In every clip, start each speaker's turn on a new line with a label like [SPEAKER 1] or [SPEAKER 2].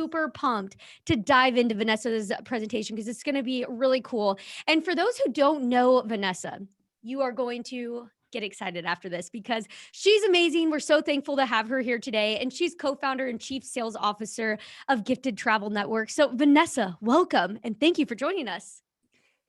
[SPEAKER 1] super pumped to dive into Vanessa's presentation because it's going to be really cool. And for those who don't know Vanessa, you are going to get excited after this because she's amazing. We're so thankful to have her here today. And she's co-founder and chief sales officer of Gifted Travel Network. So Vanessa, welcome. And thank you for joining us.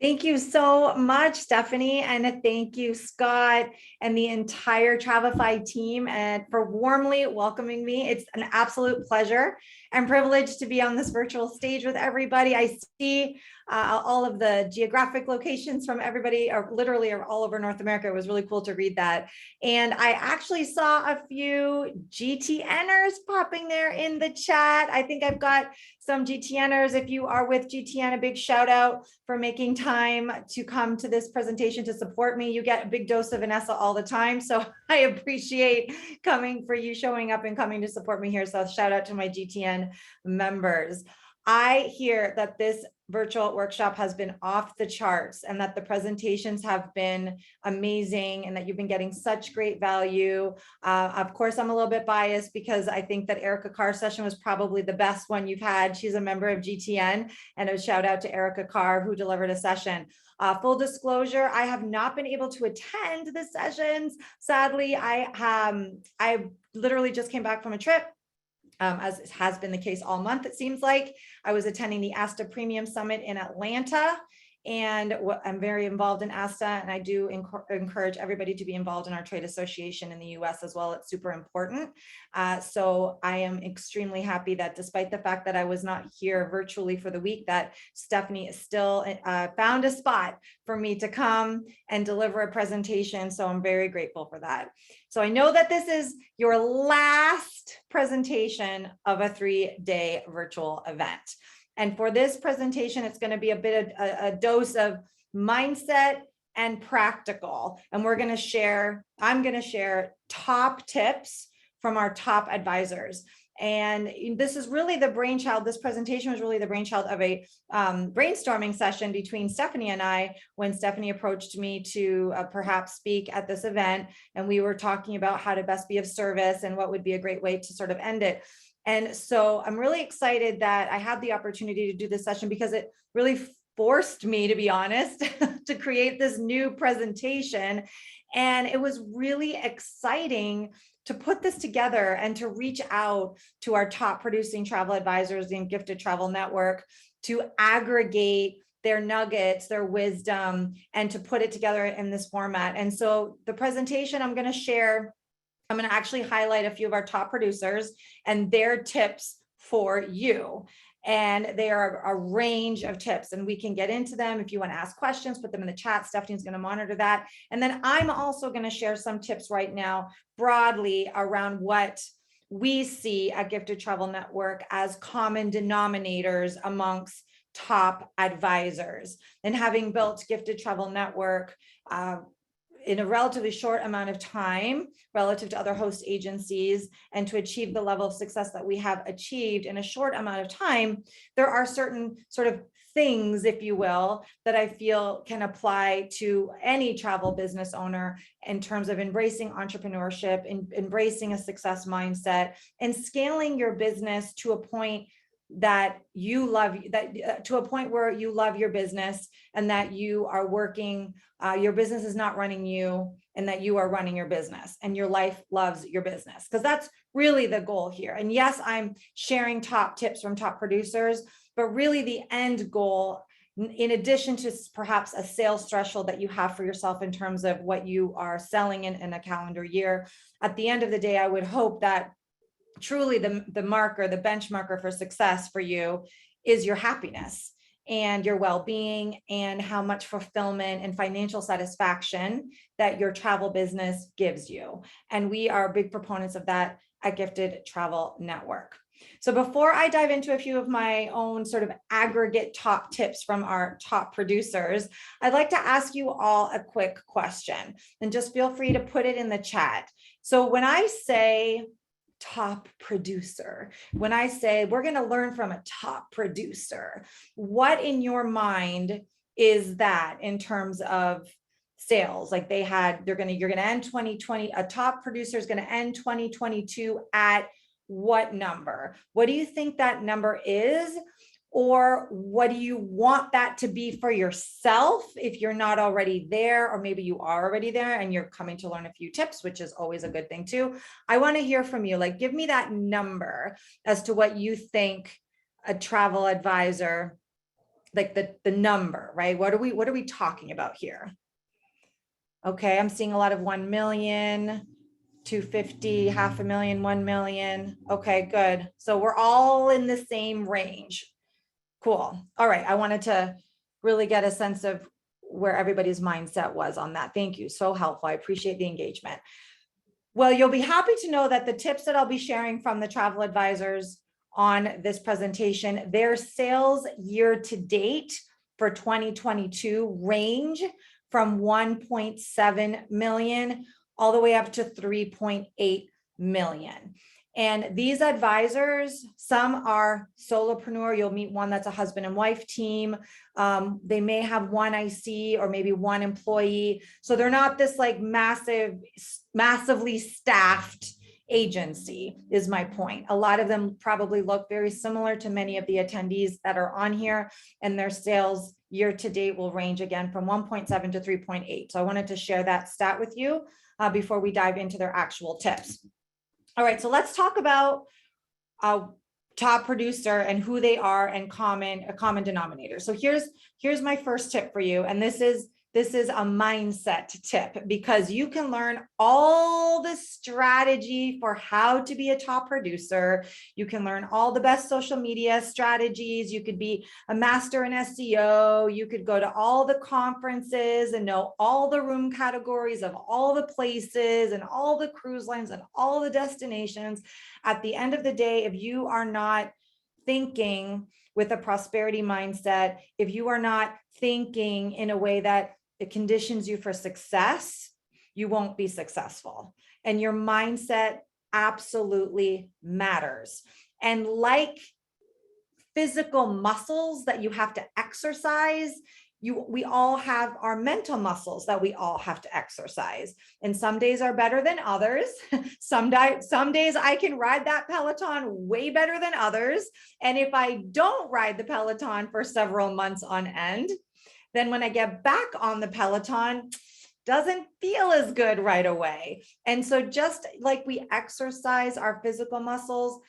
[SPEAKER 2] Thank you so much, Stephanie, and thank you, Scott, and the entire Travefy team, and for warmly welcoming me. It's an absolute pleasure and privilege to be on this virtual stage with everybody. I see all of the geographic locations from everybody, or literally all over North America. It was really cool to read that. And I actually saw a few GTNers popping there in the chat. I think I've got some GTNers. If you are with GTN, a big shout out for making time to come to this presentation to support me. You get a big dose of Vanessa all the time. So I appreciate showing up and coming to support me here. So shout out to my GTN members. I hear that this virtual workshop has been off the charts and that the presentations have been amazing and that you've been getting such great value. Of course, I'm a little bit biased because I think that Erica Carr's session was probably the best one you've had. She's a member of GTN, and a shout out to Erica Carr who delivered a session. Full disclosure, I have not been able to attend the sessions. Sadly, I literally just came back from a trip. As has been the case all month, it seems like. I was attending the ASTA Premium Summit in Atlanta, and I'm very involved in ASTA, and I do encourage everybody to be involved in our trade association in the US as well. It's super important. So I am extremely happy that despite the fact that I was not here virtually for the week, that Stephanie still found a spot for me to come and deliver a presentation. So I'm very grateful for that. So I know that this is your last presentation of a 3-day virtual event. And for this presentation, it's going to be a bit of a dose of mindset and practical. And I'm going to share top tips from our top advisors. And this is really the brainchild. This presentation was really the brainchild of a brainstorming session between Stephanie and I when Stephanie approached me to perhaps speak at this event. And we were talking about how to best be of service and what would be a great way to sort of end it. And so I'm really excited that I had the opportunity to do this session because it really forced me, to be honest, to create this new presentation. And it was really exciting to put this together and to reach out to our top producing travel advisors in Gifted Travel Network to aggregate their nuggets, their wisdom, and to put it together in this format. And so the presentation I'm going to actually highlight a few of our top producers and their tips for you. And they are a range of tips, and we can get into them. If you want to ask questions, put them in the chat. Stephanie's going to monitor that. And then I'm also going to share some tips right now broadly around what we see at Gifted Travel Network as common denominators amongst top advisors. And having built Gifted Travel Network in a relatively short amount of time relative to other host agencies, and to achieve the level of success that we have achieved in a short amount of time, there are certain sort of things, if you will, that I feel can apply to any travel business owner in terms of embracing entrepreneurship, embracing a success mindset, and scaling your business to a point that you love, to a point where you love your business and that you are working, your business is not running you, and that you are running your business and your life loves your business, because that's really the goal here. And yes, I'm sharing top tips from top producers, but really the end goal, in addition to perhaps a sales threshold that you have for yourself in terms of what you are selling in a calendar year, at the end of the day, I would hope that truly the marker, the benchmarker for success for you is your happiness and your well-being, and how much fulfillment and financial satisfaction that your travel business gives you. And we are big proponents of that at Gifted Travel Network. So before I dive into a few of my own sort of aggregate top tips from our top producers, I'd like to ask you all a quick question, and just feel free to put it in the chat. So when I say top producer, when I say we're going to learn from a top producer, what in your mind is that in terms of sales? Like you're going to end 2020, a top producer is going to end 2022 at what number? What do you think that number is? Or what do you want that to be for yourself if you're not already there, or maybe you are already there and you're coming to learn a few tips, which is always a good thing too. I want to hear from you. Like, give me that number as to what you think a travel advisor, like the number, right? What are we talking about here? Okay, I'm seeing a lot of 1 million, 250, 500,000, 1 million. Okay, good. So we're all in the same range. Cool. All right. I wanted to really get a sense of where everybody's mindset was on that. Thank you. So helpful. I appreciate the engagement. Well, you'll be happy to know that the tips that I'll be sharing from the travel advisors on this presentation, their sales year to date for 2022 range from 1.7 million all the way up to 3.8 million. And these advisors, some are solopreneur. You'll meet one that's a husband and wife team. They may have one IC or maybe one employee. So they're not this like massively staffed agency, is my point. A lot of them probably look very similar to many of the attendees that are on here, and their sales year to date will range again from 1.7 to 3.8. So I wanted to share that stat with you before we dive into their actual tips. All right, so let's talk about top producer and who they are and a common denominator. So here's my first tip for you, and this is a mindset tip, because you can learn all the strategy for how to be a top producer. You can learn all the best social media strategies. You could be a master in SEO. You could go to all the conferences and know all the room categories of all the places and all the cruise lines and all the destinations. At the end of the day, if you are not thinking with a prosperity mindset, if you are not thinking in a way that it conditions you for success, you won't be successful. And your mindset absolutely matters. And like physical muscles that you have to exercise, we all have our mental muscles that we all have to exercise. And some days are better than others. Some days I can ride that Peloton way better than others. And if I don't ride the Peloton for several months on end, then when I get back on the Peloton, doesn't feel as good right away. And so just like we exercise our physical muscles,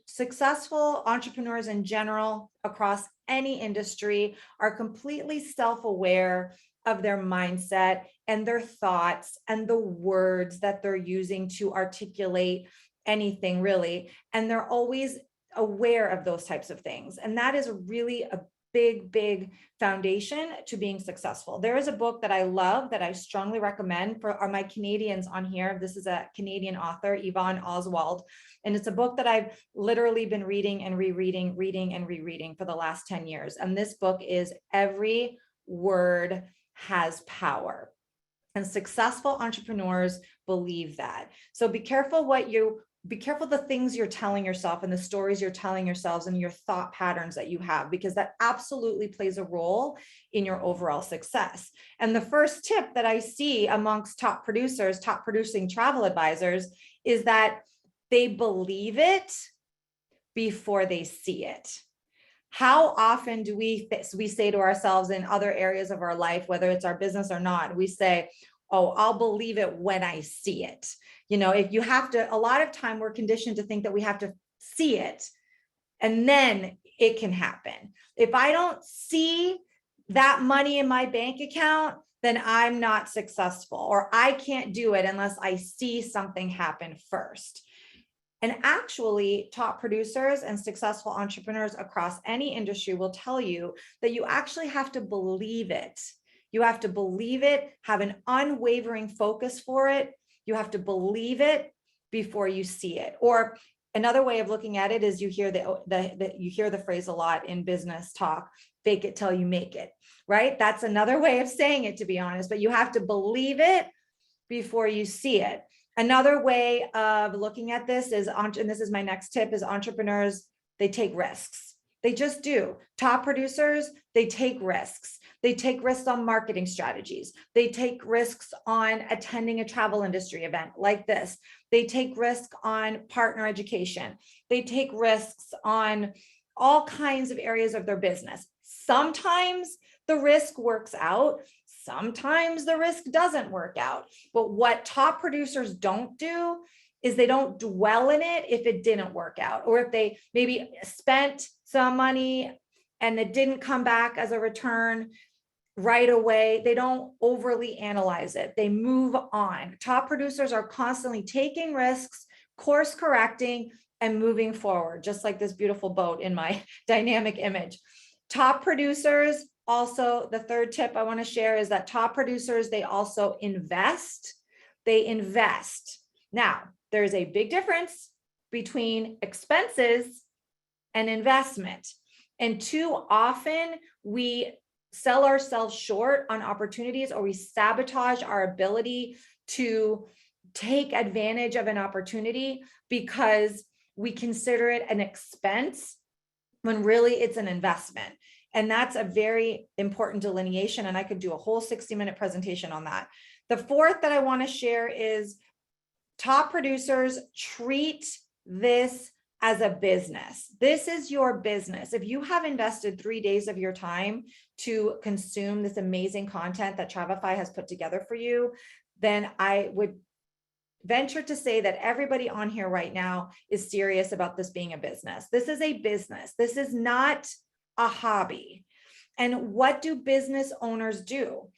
[SPEAKER 2] successful entrepreneurs in general across any industry are completely self-aware of their mindset and their thoughts and the words that they're using to articulate anything really. And they're always aware of those types of things. And that is really a big foundation to being successful. There is a book that I love that I strongly recommend for my Canadians on here. This is a Canadian author, Yvonne Oswald. And it's a book that I've literally been reading and rereading for the last 10 years. And this book is Every Word Has Power. And successful entrepreneurs believe that. So be careful the things you're telling yourself and the stories you're telling yourselves and your thought patterns that you have, because that absolutely plays a role in your overall success. And the first tip that I see amongst top producers, top producing travel advisors, is that they believe it before they see it. How often do we say to ourselves in other areas of our life, whether it's our business or not, we say, oh, I'll believe it when I see it. You know, if you have to, a lot of time we're conditioned to think that we have to see it and then it can happen. If I don't see that money in my bank account, then I'm not successful, or I can't do it unless I see something happen first. And actually, top producers and successful entrepreneurs across any industry will tell you that you actually have to believe it. You have to believe it, have an unwavering focus for it. You have to believe it before you see it. Or another way of looking at it is you hear the phrase a lot in business talk, fake it till you make it, right? That's another way of saying it, to be honest, but you have to believe it before you see it. Another way of looking at this is, and this is my next tip, is entrepreneurs, they take risks. They just do. Top producers, they take risks. They take risks on marketing strategies. They take risks on attending a travel industry event like this. They take risks on partner education. They take risks on all kinds of areas of their business. Sometimes the risk works out. Sometimes the risk doesn't work out. But what top producers don't do is they don't dwell in it if it didn't work out, or if they maybe spent some money and it didn't come back as a return right away. They don't overly analyze it. They move on. Top producers are constantly taking risks, course correcting, and moving forward, just like this beautiful boat in my dynamic image. Top producers also, the third tip I want to share is that top producers, they also invest. They invest. Now, there's a big difference between expenses and investment. And too often we sell ourselves short on opportunities, or we sabotage our ability to take advantage of an opportunity because we consider it an expense when really it's an investment. And that's a very important delineation. And I could do a whole 60-minute presentation on that. The fourth that I want to share is top producers treat this as a business. This is your business. If you have invested 3 days of your time to consume this amazing content that Travefy has put together for you, then I would venture to say that everybody on here right now is serious about this being a business. This is a business. This is not a hobby. And what do business owners do?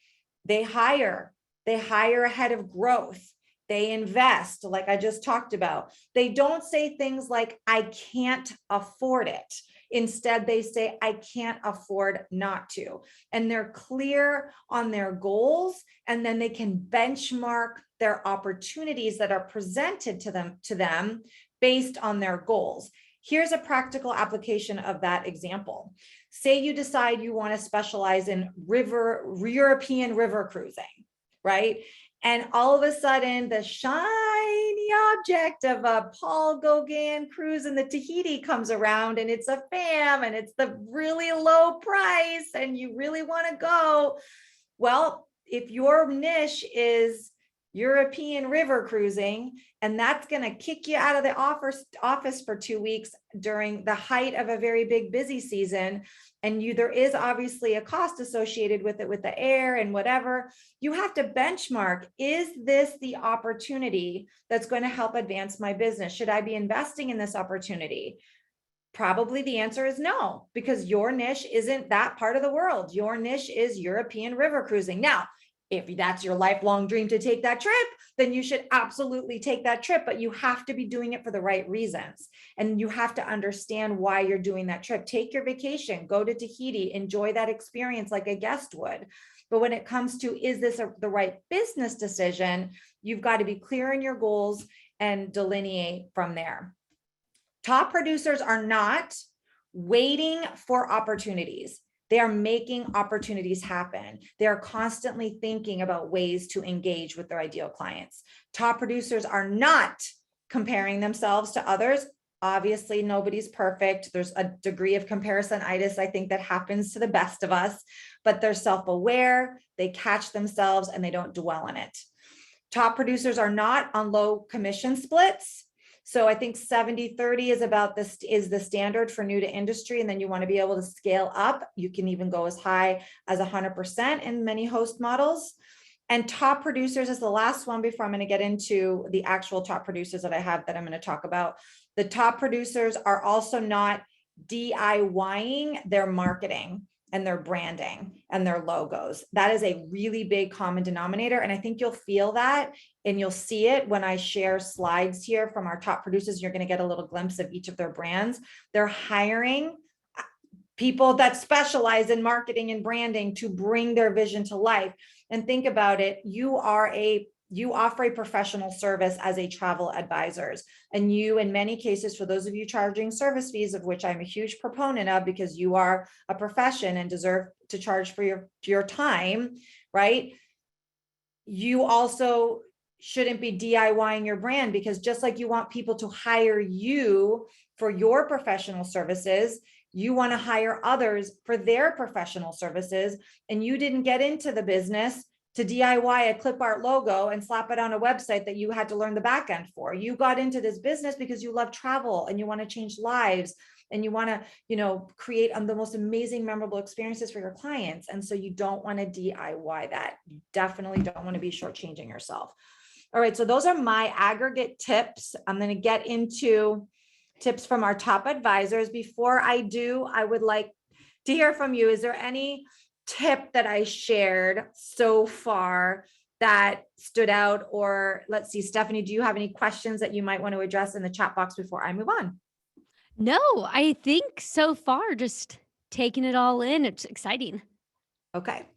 [SPEAKER 2] They hire ahead of growth. They invest, like I just talked about. They don't say things like, I can't afford it. Instead, they say, I can't afford not to. And they're clear on their goals, and then they can benchmark their opportunities that are presented to them based on their goals. Here's a practical application of that example. Say you decide you want to specialize in European river cruising, right? And all of a sudden, the shiny object of a Paul Gauguin cruise in the Tahiti comes around, and it's a FAM, and it's the really low price, and you really want to go. Well, if your niche is European river cruising, and that's going to kick you out of the office for 2 weeks during the height of a very big busy season, and there is obviously a cost associated with it, with the air and whatever, you have to benchmark, is this the opportunity that's going to help advance my business? Should I be investing in this opportunity? Probably the answer is no, because your niche isn't that part of the world. Your niche is European river cruising. Now, if that's your lifelong dream to take that trip, then you should absolutely take that trip, but you have to be doing it for the right reasons. And you have to understand why you're doing that trip. Take your vacation, go to Tahiti, enjoy that experience like a guest would. But when it comes to, is this the right business decision, you've got to be clear in your goals and delineate from there. Top producers are not waiting for opportunities. They are making opportunities happen. They are constantly thinking about ways to engage with their ideal clients. Top producers are not comparing themselves to others. Obviously, nobody's perfect. There's a degree of comparisonitis, I think, that happens to the best of us, but they're self-aware, they catch themselves, and they don't dwell on it. Top producers are not on low commission splits. So I think 70-30 is about this, is the standard for new to industry. And then you want to be able to scale up. You can even go as high as 100% in many host models. And top producers is the last one before I'm going to get into the actual top producers that I have that I'm going to talk about. The top producers are also not DIYing their marketing and their branding and their logos. That is a really big common denominator. And I think you'll feel that, and you'll see it when I share slides here from our top producers. You're going to get a little glimpse of each of their brands. They're hiring people that specialize in marketing and branding to bring their vision to life. And think about it. You offer a professional service as a travel advisors. And you, in many cases, for those of you charging service fees, of which I'm a huge proponent of, because you are a profession and deserve to charge for your time, right? You also shouldn't be DIYing your brand, because just like you want people to hire you for your professional services, You want to hire others for their professional services, and you didn't get into the business to DIY a clip art logo and slap it on a website that you had to learn the back end for. You got into this business because you love travel and you want to change lives and you want to, create the most amazing, memorable experiences for your clients. And so you don't want to DIY that. You definitely don't want to be shortchanging yourself. All right, so those are my aggregate tips. I'm going to get into tips from our top advisors. Before I do, I would like to hear from you. Is there any tip that I shared so far that stood out? Or let's see, Stephanie, do you have any questions that you might want to address in the chat box before I move on?
[SPEAKER 1] No, I think so far just taking it all in. It's exciting.
[SPEAKER 2] Okay.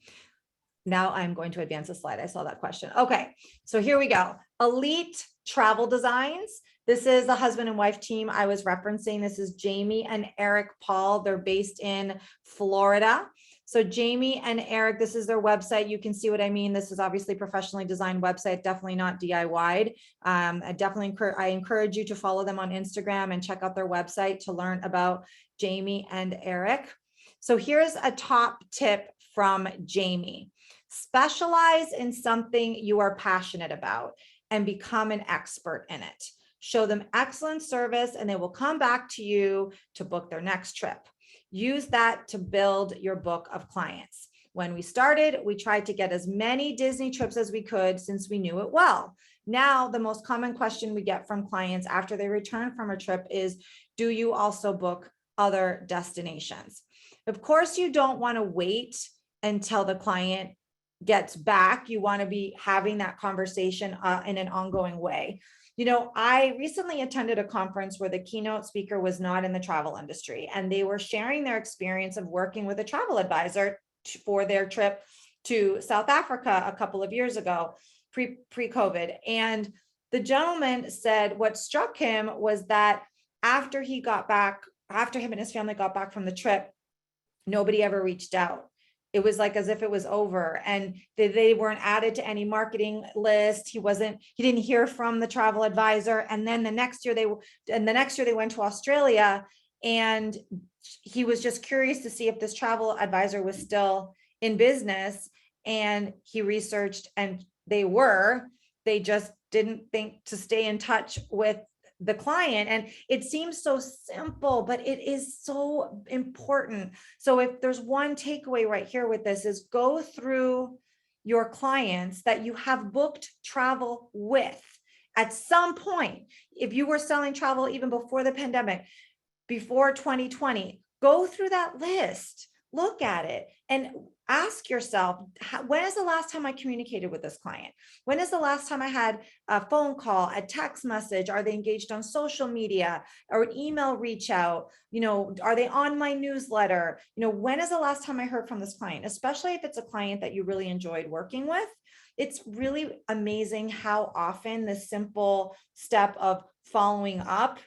[SPEAKER 2] Now I'm going to advance the slide. I saw that question. Okay, so here we go. Elite Travel Designs. This is the husband and wife team I was referencing. This is Jamie and Eric Paul. They're based in Florida. So Jamie and Eric, this is their website. You can see what I mean. This is obviously professionally designed website, definitely not DIY'd. I encourage you to follow them on Instagram and check out their website to learn about Jamie and Eric. So here's a top tip from Jamie. Specialize in something you are passionate about and become an expert in it. Show them excellent service and they will come back to you to book their next trip. Use that to build your book of clients. When we started, we tried to get as many Disney trips as we could since we knew it well. Now, the most common question we get from clients after they return from a trip is, do you also book other destinations? Of course, you don't want to wait until the client gets back. You want to be having that conversation in an ongoing way. I recently attended a conference where the keynote speaker was not in the travel industry, and they were sharing their experience of working with a travel advisor for their trip to South Africa a couple of years ago, pre-COVID. And the gentleman said what struck him was that after him and his family got back from the trip, nobody ever reached out. It was like as if it was over, and they weren't added to any marketing list. He didn't hear from the travel advisor. And then the next year they went to Australia, and he was just curious to see if this travel advisor was still in business. And he researched, and they just didn't think to stay in touch with the client. And it seems so simple, but it is so important. So if there's one takeaway right here with this, is go through your clients that you have booked travel with at some point. If you were selling travel even before the pandemic, before 2020, go through that list, look at it, and ask yourself, when is the last time I communicated with this client? When is the last time I had a phone call, a text message? Are they engaged on social media or an email reach out? Are they on my newsletter? When is the last time I heard from this client? Especially if it's a client that you really enjoyed working with. It's really amazing how often the simple step of following up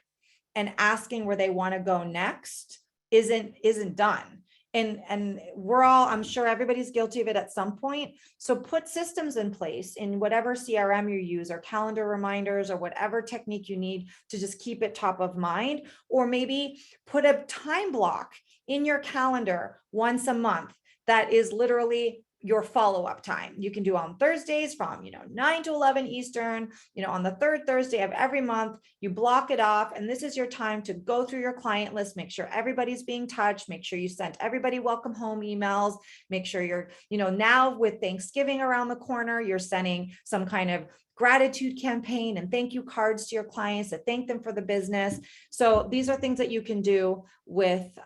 [SPEAKER 2] and asking where they want to go next isn't done. And we're all, I'm sure everybody's guilty of it at some point. So put systems in place in whatever CRM you use, or calendar reminders, or whatever technique you need to just keep it top of mind. Or maybe put a time block in your calendar once a month that is literally your follow-up time. You can do on Thursdays from 9 to 11 Eastern, on the third Thursday of every month. You block it off, and this is your time to go through your client list, make sure everybody's being touched, make sure you sent everybody welcome home emails, make sure you're, now with Thanksgiving around the corner, you're sending some kind of gratitude campaign and thank you cards to your clients to thank them for the business. So these are things that you can do with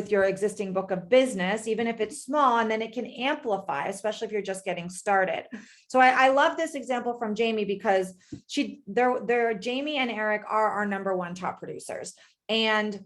[SPEAKER 2] your existing book of business, even if it's small, and then it can amplify, especially if you're just getting started. So I love this example from Jamie, because Jamie and Eric are our number one top producers, and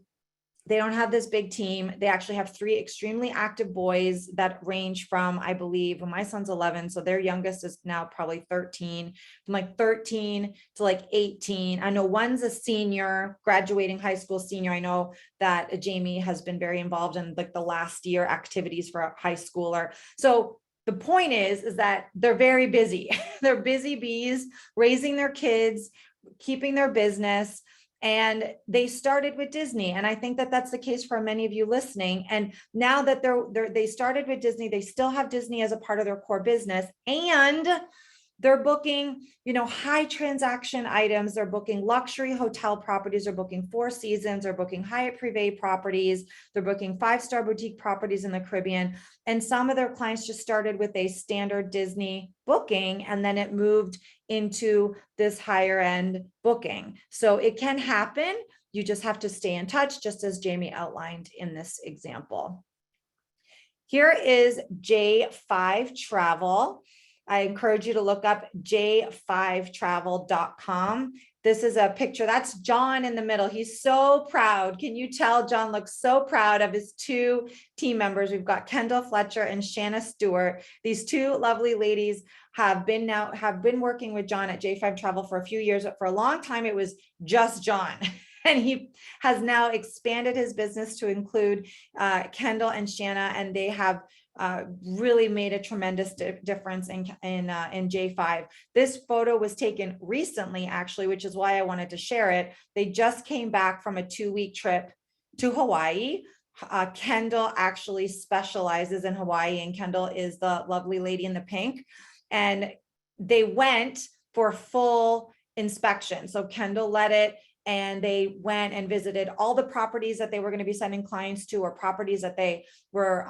[SPEAKER 2] they don't have this big team. They actually have 3 extremely active boys that range from, I believe, my son's 11, so their youngest is now probably 13, from like 13 to like 18. I know one's a senior, graduating high school senior. I know that Jamie has been very involved in like the last year activities for a high schooler. So the point is that they're very busy. They're busy bees, raising their kids, keeping their business. And they started with Disney. And I think that that's the case for many of you listening. And now that they started with Disney, they still have Disney as a part of their core business. And they're booking, high transaction items. They're booking luxury hotel properties. They're booking Four Seasons. They're booking Hyatt Privé properties. They're booking 5-star boutique properties in the Caribbean. And some of their clients just started with a standard Disney booking, and then it moved into this higher end booking. So it can happen. You just have to stay in touch, just as Jamie outlined in this example. Here is J5 Travel. I encourage you to look up j5travel.com. This is a picture. That's John in the middle. He's so proud. Can you tell John looks so proud of his 2 team members? We've got Kendall Fletcher and Shanna Stewart. These 2 lovely ladies have been working with John at J5 Travel for a few years, but for a long time, it was just John. And he has now expanded his business to include Kendall and Shanna, and they have really made a tremendous difference in J5. This photo was taken recently, actually, which is why I wanted to share it. They just came back from a 2-week trip to Hawaii. Kendall actually specializes in Hawaii, and Kendall is the lovely lady in the pink. And they went for full inspection. So Kendall led it, and they went and visited all the properties that they were going to be sending clients to, or properties that they were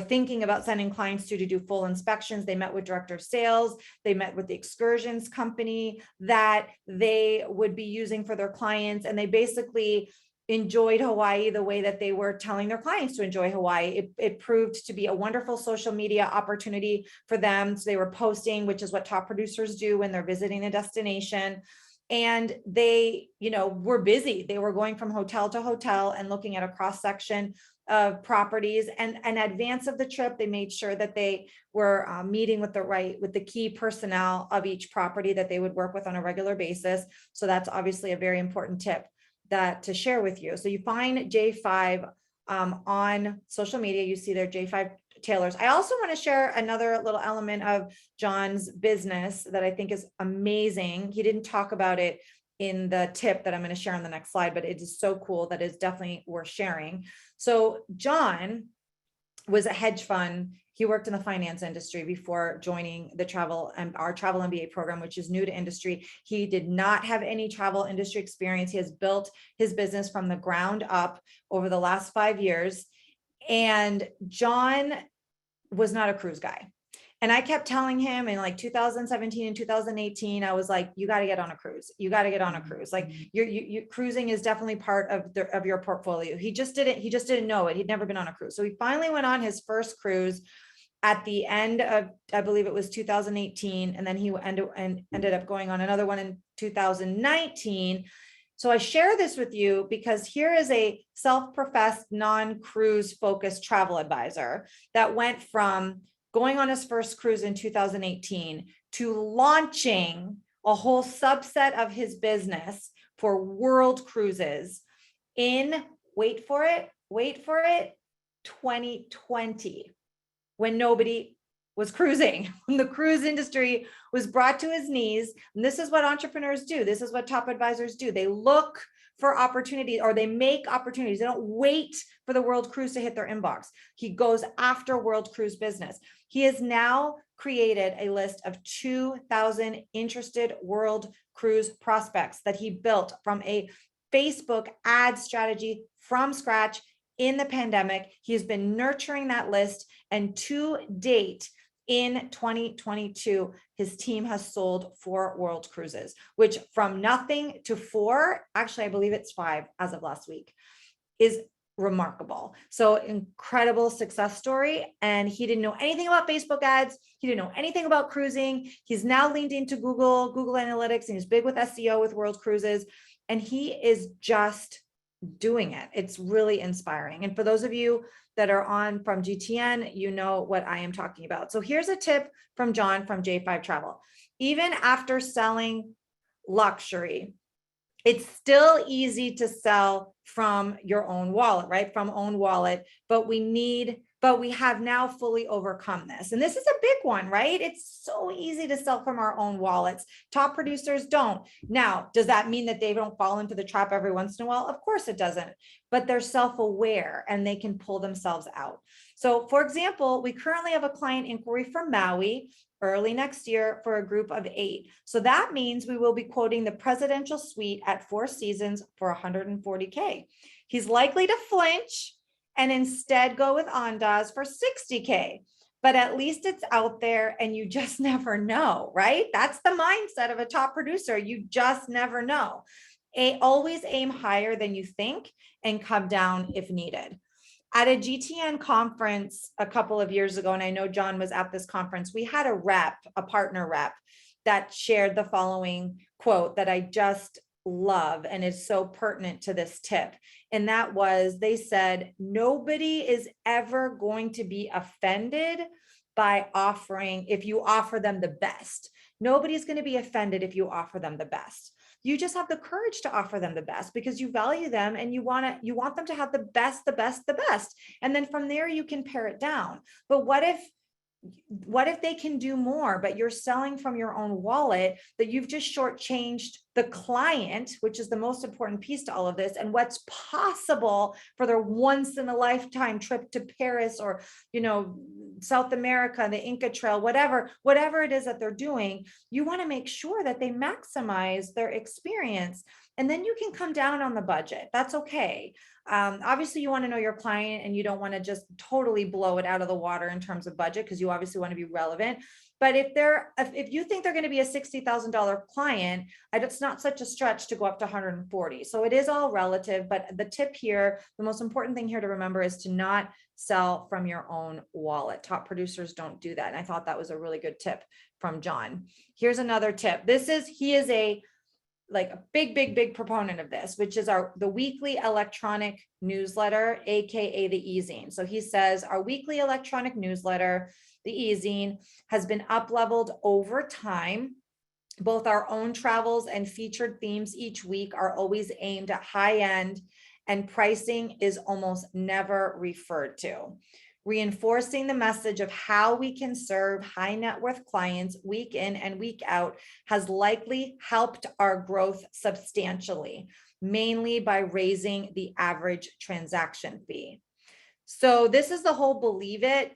[SPEAKER 2] thinking about sending clients to do full inspections. They met with director of sales. They met with the excursions company that they would be using for their clients. And they basically enjoyed Hawaii the way that they were telling their clients to enjoy Hawaii. It proved to be a wonderful social media opportunity for them. So they were posting, which is what top producers do when they're visiting a destination. And they, were busy. They were going from hotel to hotel and looking at a cross section of properties. And in advance of the trip, they made sure that they were meeting with the key personnel of each property that they would work with on a regular basis. So that's obviously a very important tip to share with you. So you find J5 on social media. You see their J5 tailors. I also want to share another little element of John's business that I think is amazing. He didn't talk about it in the tip that I'm going to share on the next slide, but it is so cool that it's definitely worth sharing. So John was a hedge fund. He worked in the finance industry before joining our travel MBA program, which is new to industry. He did not have any travel industry experience. He has built his business from the ground up over the last 5 years. And John was not a cruise guy. And I kept telling him in like 2017 and 2018, I was like, you got to get on a cruise. You got to get on a cruise. Like you cruising is definitely part of your portfolio. He just didn't know it. He'd never been on a cruise. So he finally went on his first cruise at the end of, I believe it was 2018. And then he ended up going on another one in 2019. So I share this with you because here is a self-professed non-cruise focused travel advisor that went from going on his first cruise in 2018 to launching a whole subset of his business for world cruises in, wait for it, 2020, when nobody was cruising, when the cruise industry was brought to his knees. And this is what entrepreneurs do. This is what top advisors do. They look for opportunities, or they make opportunities. They don't wait for the world cruise to hit their inbox. He goes after world cruise business. He has now created a list of 2,000 interested world cruise prospects that he built from a Facebook ad strategy from scratch in the pandemic. He has been nurturing that list, and to date, in 2022, his team has sold 4 world cruises, which from nothing to 4, actually, I believe it's 5 as of last week, is remarkable. So incredible success story. And he didn't know anything about Facebook ads. He didn't know anything about cruising. He's now leaned into Google Analytics, and he's big with SEO with world cruises. And he is just doing it. It's really inspiring. And for those of you that are on from GTN, you know what I am talking about. So here's a tip from John from J5 Travel. Even after selling luxury, it's still easy to sell from your own wallet, right? From own wallet, but we need but we have now fully overcome this. And this is a big one, right? It's so easy to sell from our own wallets. Top producers don't. Now, does that mean that they don't fall into the trap every once in a while? Of course it doesn't, but they're self-aware and they can pull themselves out. So for example, we currently have a client inquiry from Maui early next year for a group of 8. So that means we will be quoting the presidential suite at Four Seasons for $140K. He's likely to flinch and instead go with Andaz for $60K. But at least it's out there and you just never know, right? That's the mindset of a top producer. You just never know. Always aim higher than you think and come down if needed. At a GTN conference a couple of years ago, and I know John was at this conference, we had a partner rep that shared the following quote that I just love and is so pertinent to this tip. And that was, they said, nobody is ever going to be offended by offering, if you offer them the best. Nobody's going to be offended if you offer them the best. You just have the courage to offer them the best because you value them and you want them to have the best, the best, the best. And then from there you can pare it down. But what if they can do more, but you're selling from your own wallet, that you've just shortchanged the client, which is the most important piece to all of this, and what's possible for their once in a lifetime trip to Paris or, South America, the Inca Trail, whatever it is that they're doing. You want to make sure that they maximize their experience. And then you can come down on the budget. That's okay. Obviously you want to know your client and you don't want to just totally blow it out of the water in terms of budget, because you obviously want to be relevant. But if you think they're going to be a $60,000 client, it's not such a stretch to go up to 140. So it is all relative, but the tip here, the most important thing here to remember is to not sell from your own wallet. Top producers don't do that. And I thought that was a really good tip from John. Here's another tip. He is a big proponent of this, which is the weekly electronic newsletter, AKA the e-zine. So he says our weekly electronic newsletter, the e-zine, has been up-leveled over time. Both our own travels and featured themes each week are always aimed at high end, and pricing is almost never referred to. Reinforcing the message of how we can serve high net worth clients week in and week out has likely helped our growth substantially, mainly by raising the average transaction fee. So this is the whole believe it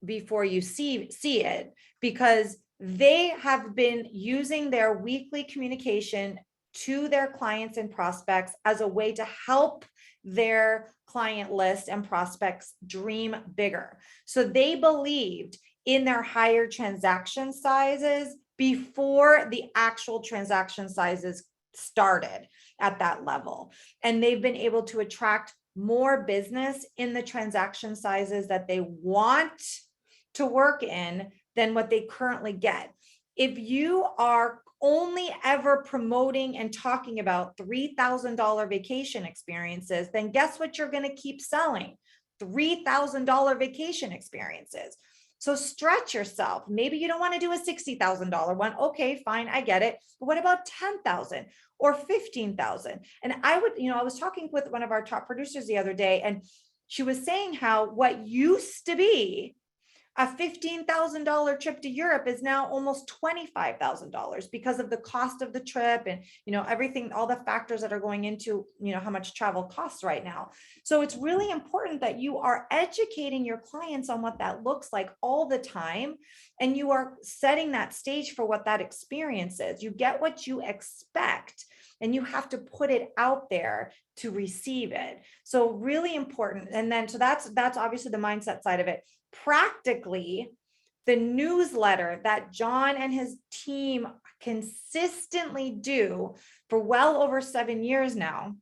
[SPEAKER 2] before you see it, because they have been using their weekly communication to their clients and prospects as a way to help their client list and prospects dream bigger. So they believed in their higher transaction sizes before the actual transaction sizes started at that level. And they've been able to attract more business in the transaction sizes that they want to work in than what they currently get. If you are only ever promoting and talking about $3,000 vacation experiences, then guess what you're going to keep selling? $3,000 vacation experiences. So stretch yourself. Maybe you don't want to do a $60,000 one. Okay, fine, I get it. But what about 10,000 or 15,000? And I was talking with one of our top producers the other day, and she was saying how what used to be a $15,000 trip to Europe is now almost $25,000 because of the cost of the trip and, everything, all the factors that are going into, how much travel costs right now. So it's really important that you are educating your clients on what that looks like all the time. And you are setting that stage for what that experience is. You get what you expect, and you have to put it out there to receive it. So really important. And then, so that's obviously the mindset side of it. Practically, the newsletter that John and his team consistently do for well over 7 years now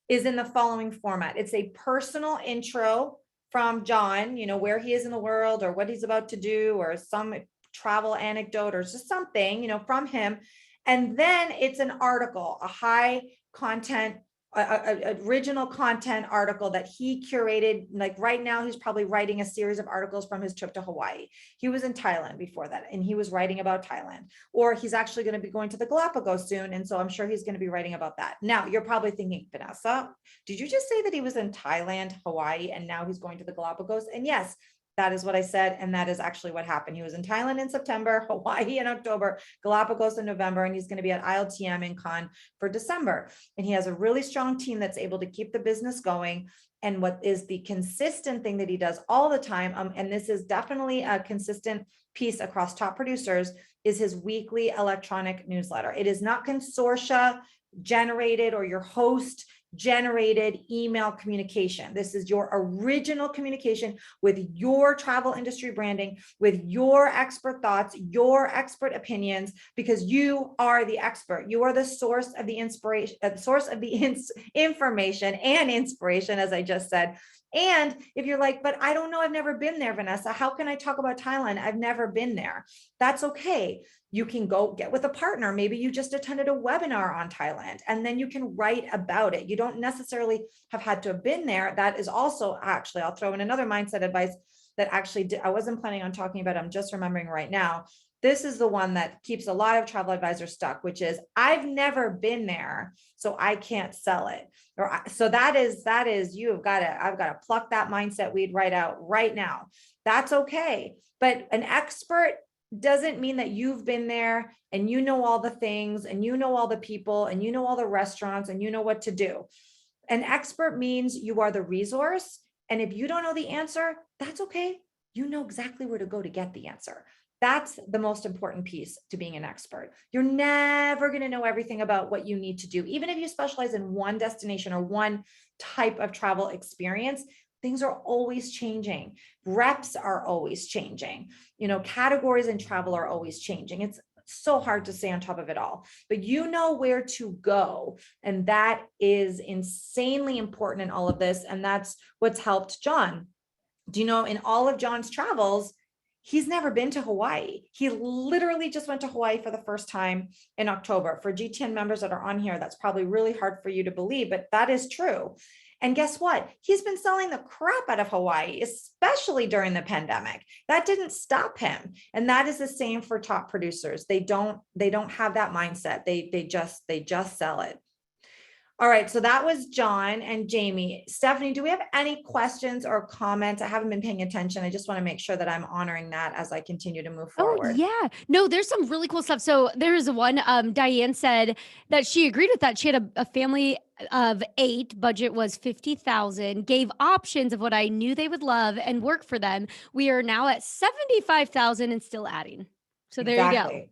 [SPEAKER 2] is in the following format. It's a personal intro from John, where he is in the world or what he's about to do, or some travel anecdote or just something, from him. And then it's an article, a high content original content article that he curated. Like right now, he's probably writing a series of articles from his trip to Hawaii. He was in Thailand before that, and he was writing about Thailand. Or he's actually going to be going to the Galapagos soon, and so I'm sure he's going to be writing about that. Now, you're probably thinking, Vanessa, did you just say that he was in Thailand, Hawaii, and now he's going to the Galapagos? And yes, that is what I said. And that is actually what happened. He was in Thailand in September, Hawaii in October, Galapagos in November, and he's going to be at ILTM in Cannes for December. And he has a really strong team that's able to keep the business going. And what is the consistent thing that he does all the time, and this is definitely a consistent piece across top producers, is his weekly electronic newsletter. It is not consortia generated or your host generated email communication. This is your original communication with your travel industry branding, with your expert thoughts, your expert opinions, because you are the expert. You are the source of the inspiration, the source of the information and inspiration, as I just said. And if you're like, but I don't know, I've never been there, Vanessa, how can I talk about Thailand? I've never been there. That's okay. You can go get with a partner. Maybe you just attended a webinar on Thailand, and then you can write about it. You don't necessarily have had to have been there. That is also, actually, I'll throw in another mindset advice that actually I wasn't planning on talking about. I'm just remembering right now. This is the one that keeps a lot of travel advisors stuck, which is, I've never been there, so I can't sell it. Or so that is, I've got to pluck that mindset weed right out right now. That's okay. But an expert doesn't mean that you've been there and you know all the things and you know all the people and you know all the restaurants and you know what to do. An expert means you are the resource. And if you don't know the answer, that's okay. You know exactly where to go to get the answer. That's the most important piece to being an expert. You're never going to know everything about what you need to do. Even if you specialize in one destination or one type of travel experience, things are always changing. Reps are always changing. Categories in travel are always changing. It's so hard to stay on top of it all, but you know where to go. And that is insanely important in all of this. And that's what's helped John. Do you know, in all of John's travels, he's never been to Hawaii. He literally just went to Hawaii for the first time in October. For GTN members that are on here, that's probably really hard for you to believe, but that is true. And guess what? He's been selling the crap out of Hawaii, especially during the pandemic. That didn't stop him. And that is the same for top producers. They don't have that mindset. They just sell it. All right, so that was John and Jamie. Stephanie, do we have any questions or comments? I haven't been paying attention. I just want to make sure that I'm honoring that as I continue to move forward.
[SPEAKER 1] Oh, yeah. No, there's some really cool stuff. So there's one, Diane said that she agreed with that. She had a family of 8, budget was 50,000, gave options of what I knew they would love and work for them. We are now at 75,000 and still adding. So there you go.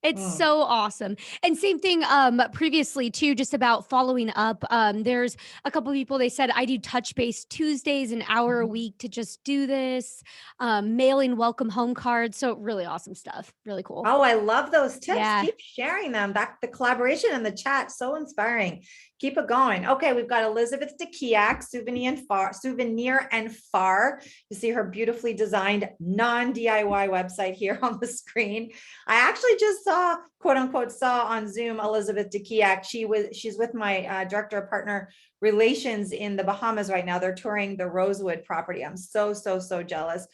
[SPEAKER 1] It's so awesome. And same thing previously too, just about following up. There's a couple of people, they said, I do touch base Tuesdays, an hour a week to just do this, mailing welcome home cards. So really awesome stuff. Really cool.
[SPEAKER 2] Oh, I love those tips.
[SPEAKER 1] Yeah.
[SPEAKER 2] Keep sharing them. The collaboration in the chat, so inspiring. Keep it going. Okay, we've got Elizabeth Dekiak, Souvenir and Far. You see her beautifully designed non-DIY website here on the screen. I actually just saw, quote unquote, on Zoom Elizabeth Dekiak. She's with my director of partner relations in the Bahamas right now. They're touring the Rosewood property. I'm so jealous.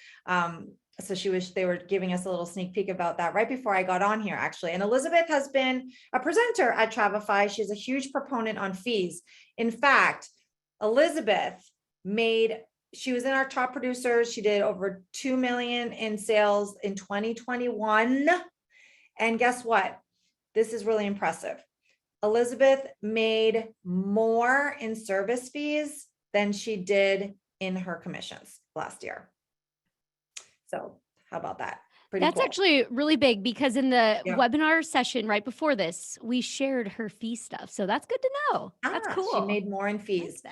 [SPEAKER 2] So they were giving us a little sneak peek about that right before I got on here, actually. And Elizabeth has been a presenter at Travefy. She's a huge proponent on fees. In fact, Elizabeth she was in our top producers. She did over 2 million in sales in 2021. And guess what? This is really impressive. Elizabeth made more in service fees than she did in her commissions last year. So how about that?
[SPEAKER 1] That's cool. Actually really big, because in the webinar session right before this, we shared her fee stuff. So that's good to know. That's cool.
[SPEAKER 2] She made more in fees.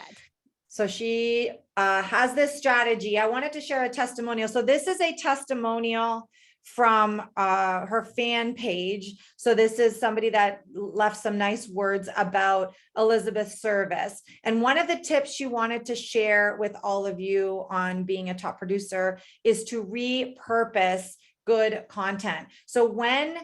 [SPEAKER 2] So she has this strategy. I wanted to share a testimonial. So this is a testimonial from her fan page. So this is somebody that left some nice words about Elizabeth's service. And one of the tips she wanted to share with all of you on being a top producer is to repurpose good content. So when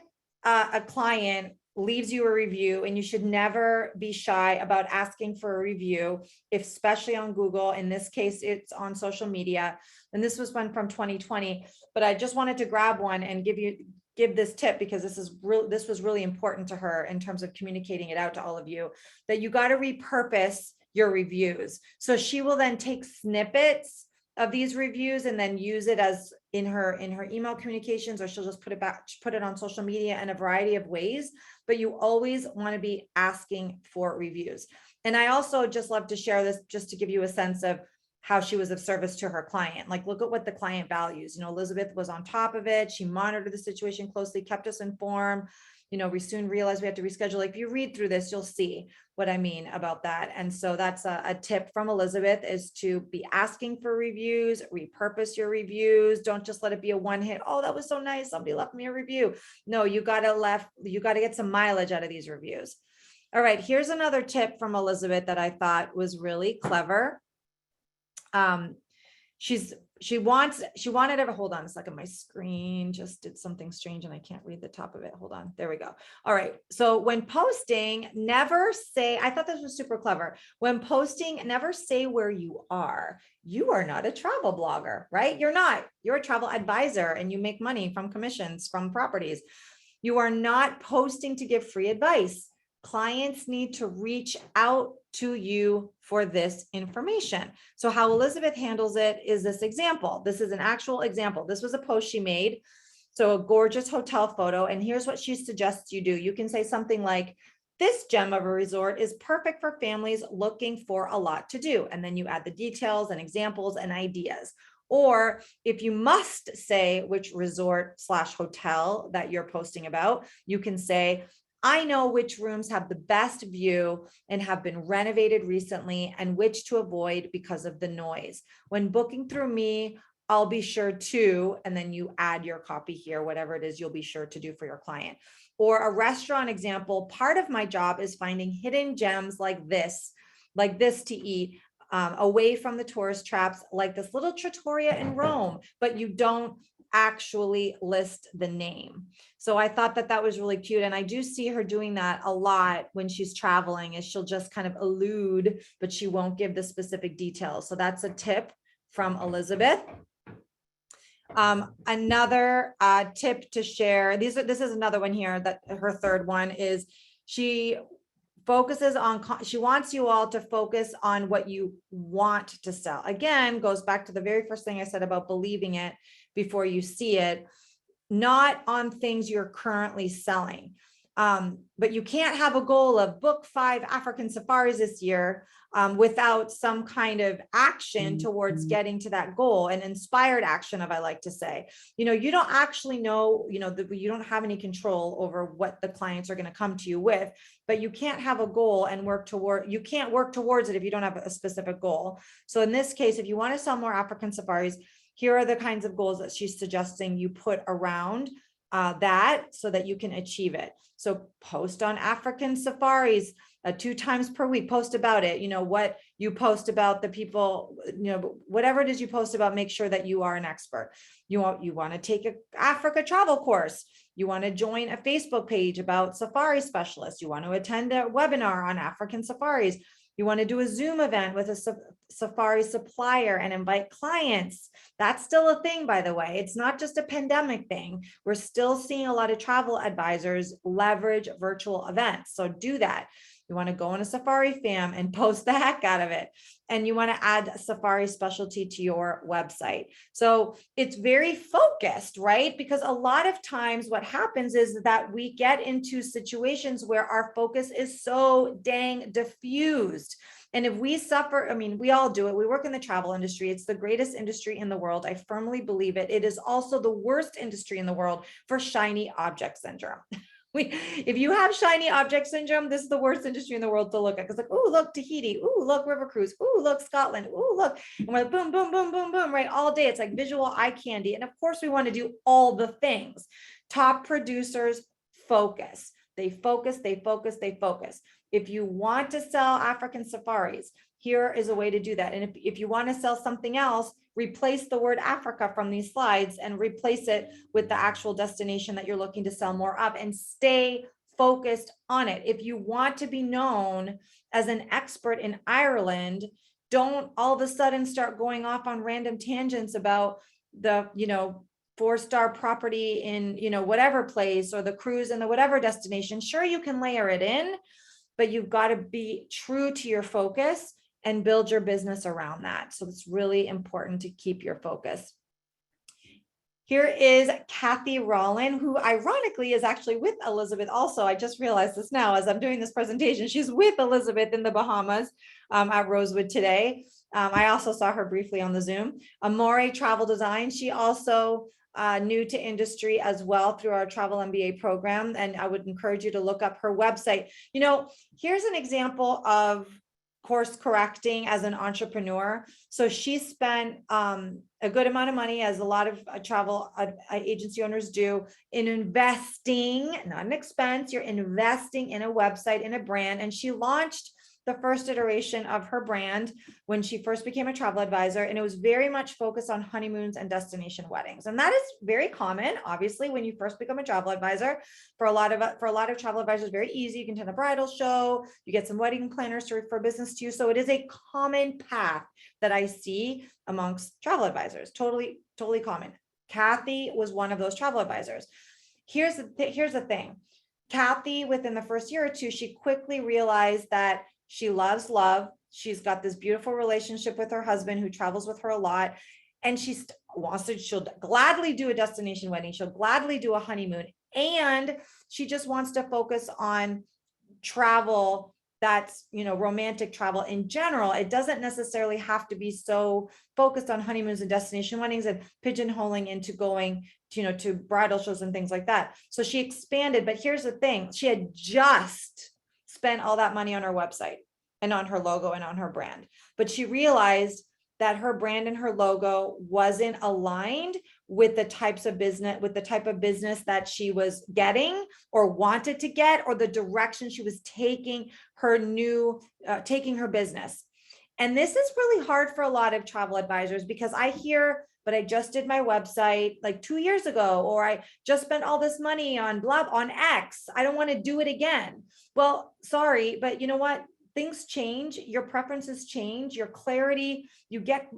[SPEAKER 2] a client leaves you a review, and you should never be shy about asking for a review, especially on Google. In this case, it's on social media. And this was one from 2020, but I just wanted to grab one and give this tip, because this was really important to her in terms of communicating it out to all of you, that you got to repurpose your reviews. So she will then take snippets of these reviews and then use it as in her email communications, or she'll just put it on social media in a variety of ways. But you always want to be asking for reviews. And I also just love to share this just to give you a sense of how she was of service to her client. Like, look at what the client values. Elizabeth was on top of it. She monitored the situation closely, kept us informed. We soon realized we had to reschedule. Like, if you read through this, you'll see what I mean about that. And so that's a tip from Elizabeth, is to be asking for reviews, repurpose your reviews. Don't just let it be a one hit. Oh, that was so nice, somebody left me a review. No, you got to get some mileage out of these reviews. All right, here's another tip from Elizabeth that I thought was really clever. She wanted ever, hold on a second, my screen just did something strange and I can't read the top of it. Hold on, there we go. All right, so when posting, never say, I thought this was super clever. When posting, never say where you are. You are not a travel blogger, right? You're not. You're a travel advisor, and you make money from commissions from properties. You are not posting to give free advice. Clients need to reach out to you for this information. So how Elizabeth handles it is this example. This is an actual example. This was a post she made. So a gorgeous hotel photo. And here's what she suggests you do. You can say something like, this gem of a resort is perfect for families looking for a lot to do. And then you add the details and examples and ideas. Or if you must say which resort/hotel that you're posting about, you can say, I know which rooms have the best view and have been renovated recently, and which to avoid because of the noise. When booking through me, I'll be sure to, and then you add your copy here, whatever it is you'll be sure to do for your client. Or a restaurant example, part of my job is finding hidden gems like this to eat, away from the tourist traps, like this little trattoria in Rome, but you don't actually list the name. So I thought that was really cute. And I do see her doing that a lot when she's traveling, is she'll just kind of allude, but she won't give the specific details. So that's a tip from Elizabeth. Another tip to share, this is another one here, that her third one is, she wants you all to focus on what you want to sell. Again, goes back to the very first thing I said about believing it before you see it, not on things you're currently selling. But you can't have a goal of book 5 African safaris this year without some kind of action towards getting to that goal, and inspired action, I like to say. You don't actually know, you don't have any control over what the clients are going to come to you with, but you can't have a goal and you can't work towards it if you don't have a specific goal. So in this case, if you want to sell more African safaris, here are the kinds of goals that she's suggesting you put around that, so that you can achieve it. So post on African safaris 2 times per week, post about it. What you post about the people, whatever it is you post about, make sure that you are an expert. You want to take an Africa travel course. You want to join a Facebook page about safari specialists. You want to attend a webinar on African safaris. You want to do a Zoom event with a safari supplier and invite clients. That's still a thing, by the way. It's not just a pandemic thing. We're still seeing a lot of travel advisors leverage virtual events. So do that. You want to go on a safari fam and post the heck out of it. And you want to add a safari specialty to your website. So it's very focused, right? Because a lot of times what happens is that we get into situations where our focus is so dang diffused. And if we suffer, we all do it. We work in the travel industry. It's the greatest industry in the world. I firmly believe it. It is also the worst industry in the world for shiny object syndrome. If you have shiny object syndrome, this is the worst industry in the world to look at. Because oh, look, Tahiti. Oh, look, River Cruise. Oh, look, Scotland. Oh, look. And we're like, boom, boom, boom, boom, boom, right? All day. It's like visual eye candy. And of course, we want to do all the things. Top producers focus. They focus, they focus, they focus. If you want to sell African safaris, here is a way to do that. And if you want to sell something else, replace the word Africa from these slides and replace it with the actual destination that you're looking to sell more of, and stay focused on it. If you want to be known as an expert in Ireland, don't all of a sudden start going off on random tangents about the, 4-star property in, whatever place, or the cruise in the whatever destination. Sure, you can layer it in, but you've got to be true to your focus and build your business around that. So it's really important to keep your focus. Here is Kathy Rollin, who ironically is actually with Elizabeth also. I just realized this now as I'm doing this presentation. She's with Elizabeth in the Bahamas at Rosewood today. I also saw her briefly on the Zoom. Amore Travel Design. She also new to industry as well through our travel MBA program. And I would encourage you to look up her website. Here's an example of course correcting as an entrepreneur. So she spent a good amount of money, as a lot of travel agency owners do, in investing, not an expense. You're investing in a website, in a brand. And she launched the first iteration of her brand when she first became a travel advisor. And it was very much focused on honeymoons and destination weddings. And that is very common, obviously, when you first become a travel advisor. For a lot of travel advisors, very easy. You can attend a bridal show, you get some wedding planners to refer business to you. So it is a common path that I see amongst travel advisors. Totally common. Kathy was one of those travel advisors. Here's the thing. Kathy, within the first year or two, she quickly realized that she loves love. She's got this beautiful relationship with her husband who travels with her a lot. And she'll gladly do a destination wedding. She'll gladly do a honeymoon. And she just wants to focus on travel that's, romantic travel in general. It doesn't necessarily have to be so focused on honeymoons and destination weddings and pigeonholing into going, to bridal shows and things like that. So she expanded, but here's the thing. She had just spent all that money on her website and on her logo and on her brand. But she realized that her brand and her logo wasn't aligned with the type of business that she was getting or wanted to get, or the direction she was taking her business. And this is really hard for a lot of travel advisors, because I hear, but I just did my website like 2 years ago, or I just spent all this money on X. I don't want to do it again. Well, sorry, but you know what? Things change, your preferences change, your clarity, you get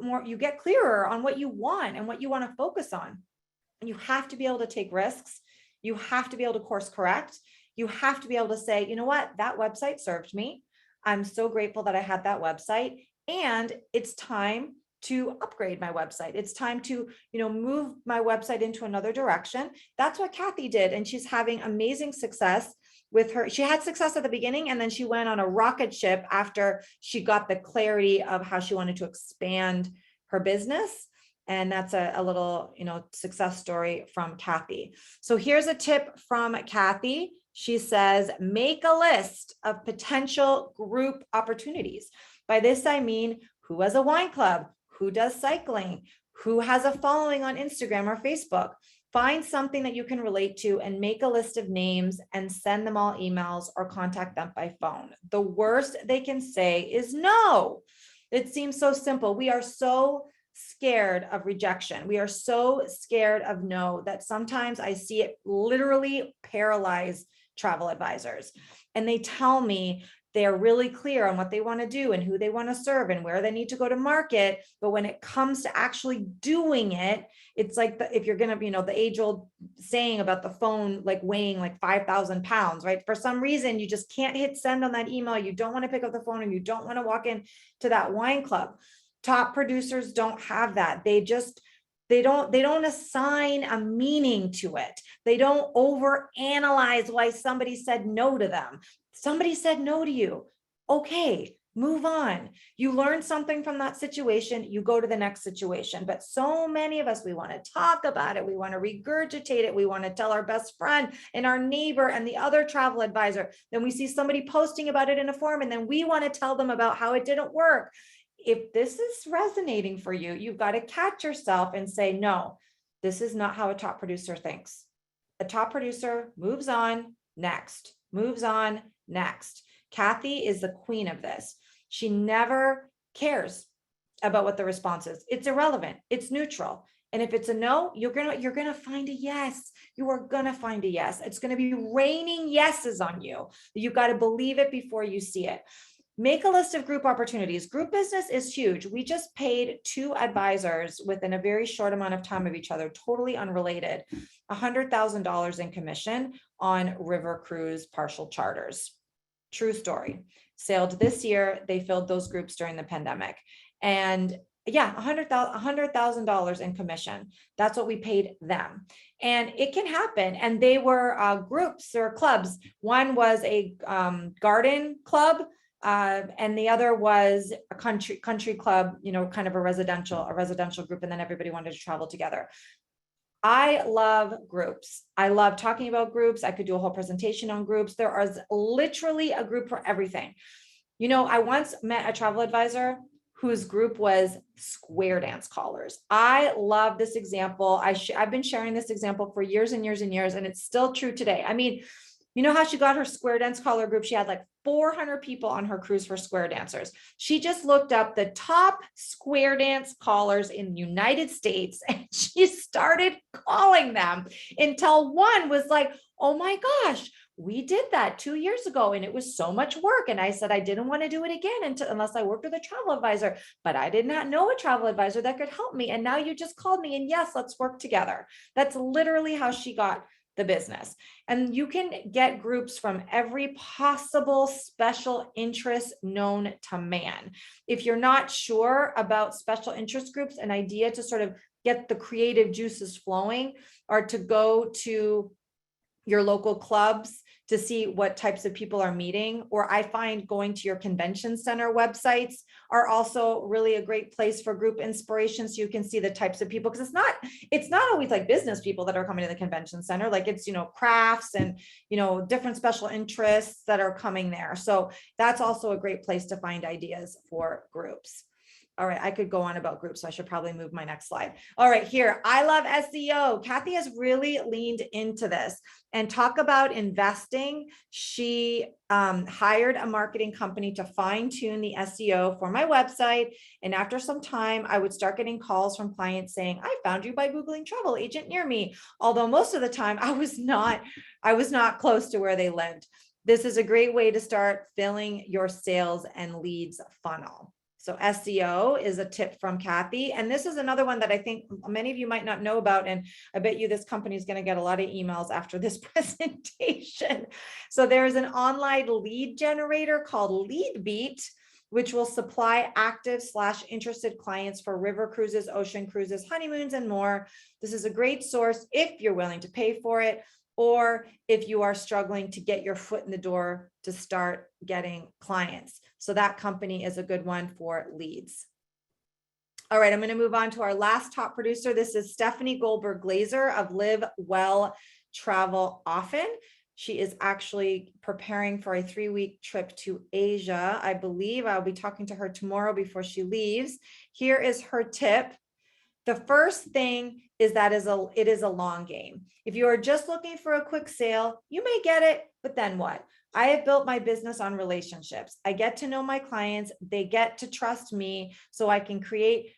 [SPEAKER 2] clearer on what you want and what you want to focus on. And you have to be able to take risks. You have to be able to course correct. You have to be able to say, you know what, that website served me. I'm so grateful that I had that website, and it's time to upgrade my website. It's time to, move my website into another direction. That's what Kathy did. And she's having amazing success with her. She had success at the beginning, and then she went on a rocket ship after she got the clarity of how she wanted to expand her business. And that's a little, success story from Kathy. So here's a tip from Kathy. She says, make a list of potential group opportunities. By this, I mean, who has a wine club, who does cycling, who has a following on Instagram or Facebook. Find something that you can relate to and make a list of names and send them all emails or contact them by phone. The worst they can say is no. It seems so simple. We are so scared of rejection. We are so scared of no that sometimes I see it literally paralyze travel advisors. And they tell me they're really clear on what they want to do and who they want to serve and where they need to go to market. But when it comes to actually doing it, it's like if you're going to, the age old saying about the phone, like weighing like 5,000 pounds, right? For some reason, you just can't hit send on that email. You don't want to pick up the phone, and you don't want to walk in to that wine club. Top producers don't have that. They don't assign a meaning to it. They don't overanalyze why somebody said no to them. Somebody said no to you. Okay, move on. You learn something from that situation, you go to the next situation. But so many of us, we want to talk about it. We want to regurgitate it. We want to tell our best friend and our neighbor and the other travel advisor. Then we see somebody posting about it in a forum, and then we want to tell them about how it didn't work. If this is resonating for you, you've got to catch yourself and say, no, this is not how a top producer thinks. A top producer moves on next, moves on next. Kathy is the queen of this. She never cares. about what the response is. It's irrelevant. It's neutral. And if it's a no, you're gonna find a yes. You are gonna find a yes. It's gonna be raining yeses on you. You got to believe it before you see it. Make a list of group opportunities. Group business is huge. We just paid 2 advisors within a very short amount of time of each other, totally unrelated, $100,000 in commission on river cruise partial charters. True story. Sailed this year. They filled those groups during the pandemic. And yeah, $100,000 in commission. That's what we paid them. And it can happen. And they were groups or clubs. One was a garden club, and the other was a country club, you know, kind of a residential group. And then everybody wanted to travel together. I love groups. I love talking about groups. I could do a whole presentation on groups. There is literally a group for everything. You know, I once met a travel advisor whose group was square dance callers. I love this example. I've been sharing this example for years and years and years, and it's still true today. I mean, you know how she got her square dance caller group? She had like 400 people on her cruise for square dancers. She just looked up the top square dance callers in the United States and she started calling them until one was like, oh my gosh, we did that 2 years ago and it was so much work. And I said, I didn't want to do it again unless I worked with a travel advisor, but I did not know a travel advisor that could help me. And now you just called me and yes, let's work together. That's literally how she got the business. And you can get groups from every possible special interest known to man. If you're not sure about special interest groups, an idea to sort of get the creative juices flowing are to go to your local clubs to see what types of people are meeting. Or I find going to your convention center websites are also really a great place for group inspiration. So you can see the types of people, because it's not always like business people that are coming to the convention center. Like it's, you know, crafts and, you know, different special interests that are coming there. So that's also a great place to find ideas for groups. All right, I could go on about groups, so I should probably move my next slide. All right, here, I love SEO. Kathy has really leaned into this and talk about investing. She hired a marketing company to fine tune the SEO for my website. And after some time, I would start getting calls from clients saying, I found you by Googling travel agent near me. Although most of the time I was not close to where they lived. This is a great way to start filling your sales and leads funnel. So SEO is a tip from Kathy. And this is another one that I think many of you might not know about. And I bet you this company is going to get a lot of emails after this presentation. So there's an online lead generator called LeadBeat, which will supply active/interested clients for river cruises, ocean cruises, honeymoons, and more. This is a great source if you're willing to pay for it, or if you are struggling to get your foot in the door to start getting clients. So that company is a good one for leads. All right, I'm going to move on to our last top producer. This is Stephanie Goldberg Glazer of Live Well, Travel Often. She is actually preparing for a 3-week trip to Asia. I believe I'll be talking to her tomorrow before she leaves. Here is her tip. The first thing is that it is a long game. If you are just looking for a quick sale, you may get it, but then what? I have built my business on relationships. I get to know my clients. They get to trust me so I can create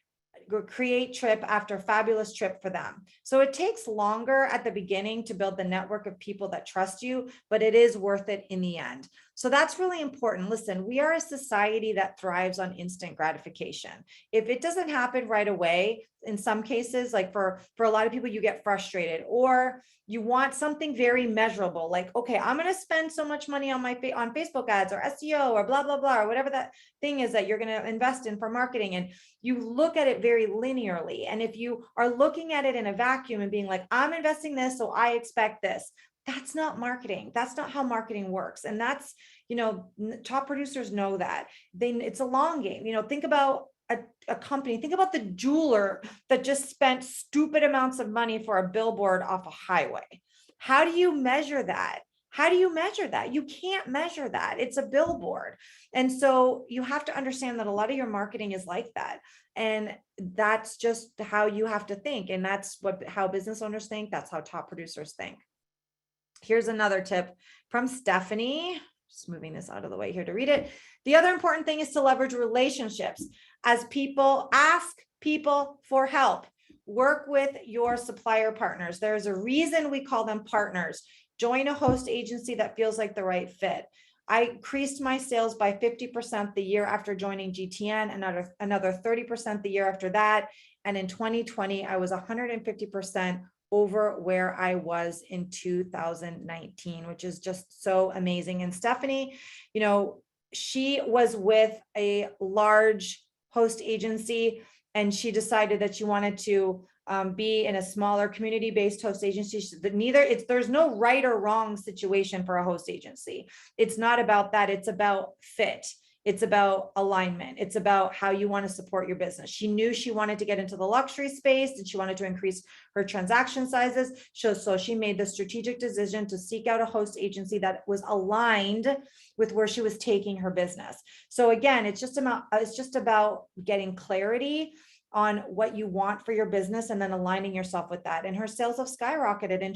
[SPEAKER 2] trip after fabulous trip for them. So it takes longer at the beginning to build the network of people that trust you, but it is worth it in the end. So that's really important. Listen, we are a society that thrives on instant gratification. If it doesn't happen right away, in some cases, like for a lot of people, you get frustrated, or you want something very measurable, like, okay, I'm going to spend so much money on on Facebook ads or SEO or blah, blah, blah, or whatever that thing is that you're going to invest in for marketing. And you look at it very linearly. And if you are looking at it in a vacuum and being like, I'm investing this, so I expect this, that's not marketing. That's not how marketing works. And that's, you know, top producers know that. It's a long game. You know, think about a company, think about the jeweler that just spent stupid amounts of money for a billboard off a highway. How do you measure that? How do you measure that? You can't measure that. It's a billboard. And so you have to understand that a lot of your marketing is like that. And that's just how you have to think. And that's how business owners think. That's how top producers think. Here's another tip from Stephanie. Just moving this out of the way here to read it. The other important thing is to leverage relationships. as people ask people for help. Work with your supplier partners. There's a reason we call them partners. Join a host agency that feels like the right fit. I increased my sales by 50% the year after joining GTN, another 30% the year after that. And in 2020, I was 150% over where I was in 2019, which is just so amazing. And Stephanie, you know, she was with a large host agency, and she decided that she wanted to be in a smaller community-based host agency. There's no right or wrong situation for a host agency. It's not about that. It's about fit. It's about alignment. It's about how you want to support your business. She knew she wanted to get into the luxury space, and she wanted to increase her transaction sizes. So she made the strategic decision to seek out a host agency that was aligned with where she was taking her business. So again, it's just about getting clarity on what you want for your business and then aligning yourself with that. And her sales have skyrocketed. And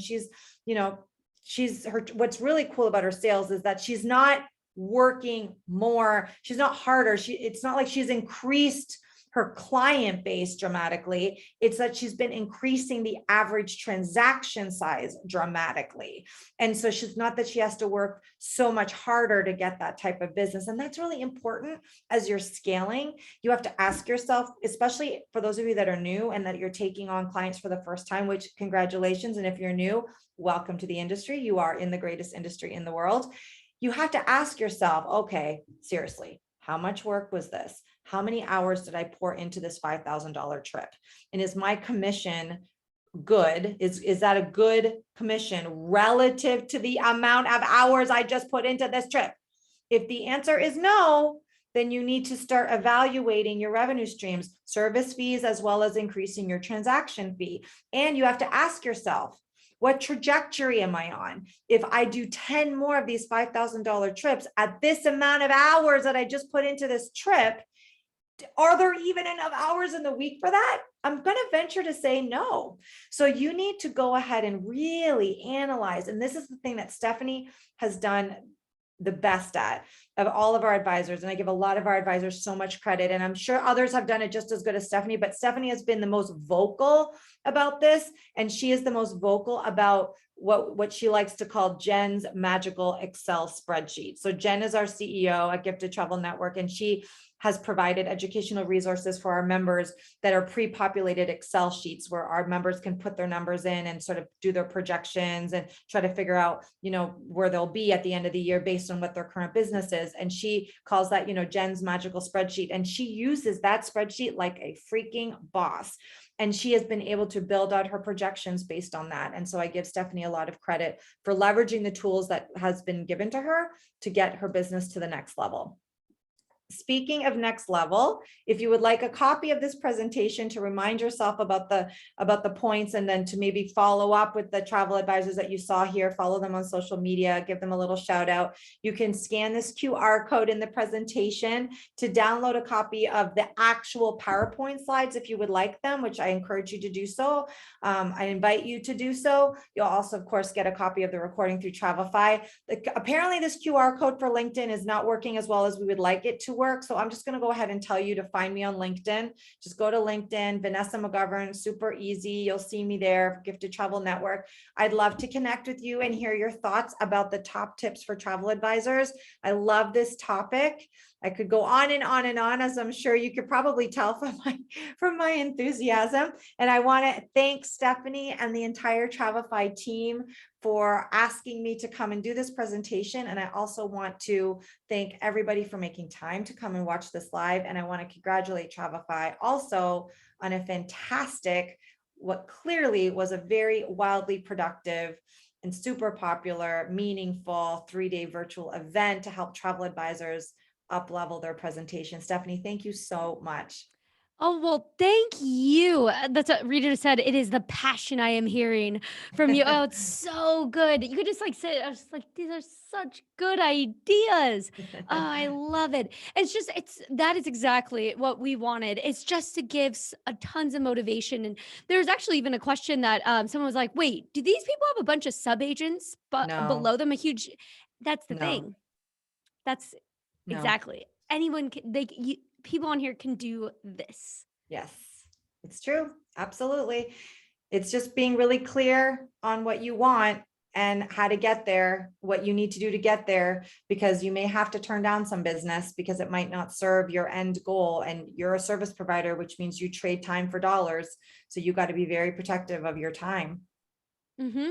[SPEAKER 2] what's really cool about her sales is that she's not working more. She's not harder. It's not like she's increased her client base dramatically. It's that she's been increasing the average transaction size dramatically. And so she's not that she has to work so much harder to get that type of business. And that's really important as you're scaling. You have to ask yourself, especially for those of you that are new and that you're taking on clients for the first time, which congratulations. And if you're new, welcome to the industry. You are in the greatest industry in the world. You have to ask yourself, okay, seriously, how much work was this? How many hours did I pour into this $5,000 trip? And is my commission good? Is that a good commission relative to the amount of hours I just put into this trip? If the answer is no, then you need to start evaluating your revenue streams, service fees, as well as increasing your transaction fee. And you have to ask yourself, what trajectory am I on? If I do 10 more of these $5,000 trips at this amount of hours that I just put into this trip, are there even enough hours in the week for that? I'm going to venture to say no. So you need to go ahead and really analyze. And this is the thing that Stephanie has done the best at of all of our advisors. And I give a lot of our advisors so much credit. And I'm sure others have done it just as good as Stephanie, but Stephanie has been the most vocal about this. And she is the most vocal about what she likes to call Jen's magical Excel spreadsheet. So Jen is our CEO at Gifted Travel Network, and she has provided educational resources for our members that are pre-populated Excel sheets where our members can put their numbers in and sort of do their projections and try to figure out, where they'll be at the end of the year based on what their current business is. And she calls that, Jen's magical spreadsheet. And she uses that spreadsheet like a freaking boss. And she has been able to build out her projections based on that. And so I give Stephanie a lot of credit for leveraging the tools that has been given to her to get her business to the next level. Speaking of next level, if you would like a copy of this presentation to remind yourself about the points, and then to maybe follow up with the travel advisors that you saw here, follow them on social media, give them a little shout out. You can scan this QR code in the presentation to download a copy of the actual PowerPoint slides if you would like them, which I encourage you to do so. I invite you to do so. You'll also, of course, get a copy of the recording through Travelify. Apparently, this QR code for LinkedIn is not working as well as we would like it to work. So I'm just going to go ahead and tell you to find me on LinkedIn. Just go to LinkedIn, Vanessa McGovern, super easy. You'll see me there, Gifted Travel Network. I'd love to connect with you and hear your thoughts about the top tips for travel advisors. I love this topic. I could go on and on and on, as I'm sure you could probably tell from my enthusiasm. And I want to thank Stephanie and the entire Travelify team for asking me to come and do this presentation. And I also want to thank everybody for making time to come and watch this live. And I want to congratulate Travelify also on a fantastic, what clearly was a very wildly productive and super popular, meaningful 3-day virtual event to help travel advisors up-level their presentation. Stephanie, thank you so much.
[SPEAKER 1] Oh, well, thank you. That's what Rita said. It is the passion I am hearing from you. Oh, it's so good. You could just say, I was just like, these are such good ideas. Oh, I love it. That is exactly what we wanted. It's just to give a tons of motivation. And there's actually even a question that someone was like, wait, do these people have a bunch of sub agents below them? That's the
[SPEAKER 2] No.
[SPEAKER 1] thing. That's
[SPEAKER 2] No.
[SPEAKER 1] exactly. Anyone can, people on here can do this.
[SPEAKER 2] Yes, it's true. Absolutely. It's just being really clear on what you want and how to get there, what you need to do to get there, because you may have to turn down some business because it might not serve your end goal. And you're a service provider, which means you trade time for dollars. So you got to be very protective of your time.
[SPEAKER 1] Mm-hmm.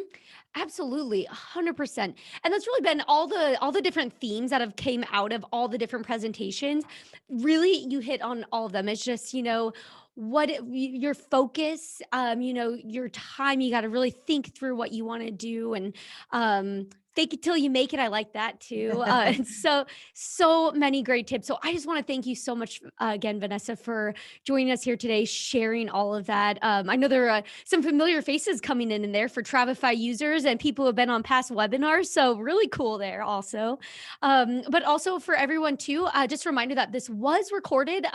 [SPEAKER 1] Absolutely, 100%. And that's really been all the different themes that have came out of all the different presentations. Really, you hit on all of them. It's just, your focus, your time. You got to really think through what you want to do, and fake it till you make it. I like that too. And so many great tips. So I just want to thank you so much again, Vanessa, for joining us here today, sharing all of that. I know there are some familiar faces coming in there for Travefy users and people who have been on past webinars. So really cool there also. But also for everyone too, just a reminder that this was recorded.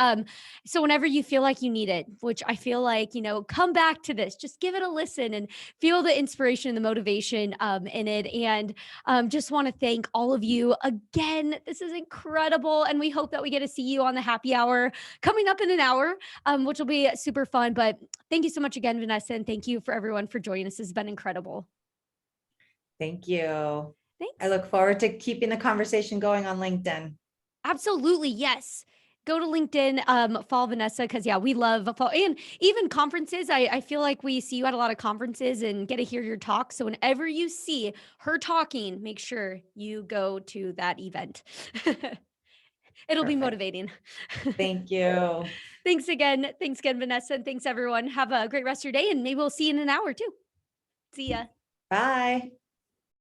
[SPEAKER 1] So whenever you feel like you need it, which I feel like, come back to this, just give it a listen and feel the inspiration and the motivation in it. And just want to thank all of you again. This is incredible. And we hope that we get to see you on the happy hour coming up in an hour, which will be super fun. But thank you so much again, Vanessa. And thank you for everyone for joining us. It's been incredible.
[SPEAKER 2] Thank you. I
[SPEAKER 1] Thanks.
[SPEAKER 2] look forward to keeping the conversation going on LinkedIn.
[SPEAKER 1] Absolutely. Yes. Go to LinkedIn, follow Vanessa, because yeah, we love follow, and even conferences. I feel like we see you at a lot of conferences and get to hear your talk. So whenever you see her talking, make sure you go to that event. It'll be
[SPEAKER 2] Perfect.
[SPEAKER 1] motivating.
[SPEAKER 2] Thank you.
[SPEAKER 1] Thanks again. Thanks again, Vanessa. And thanks everyone. Have a great rest of your day. And maybe we'll see you in an hour too. See ya.
[SPEAKER 2] Bye.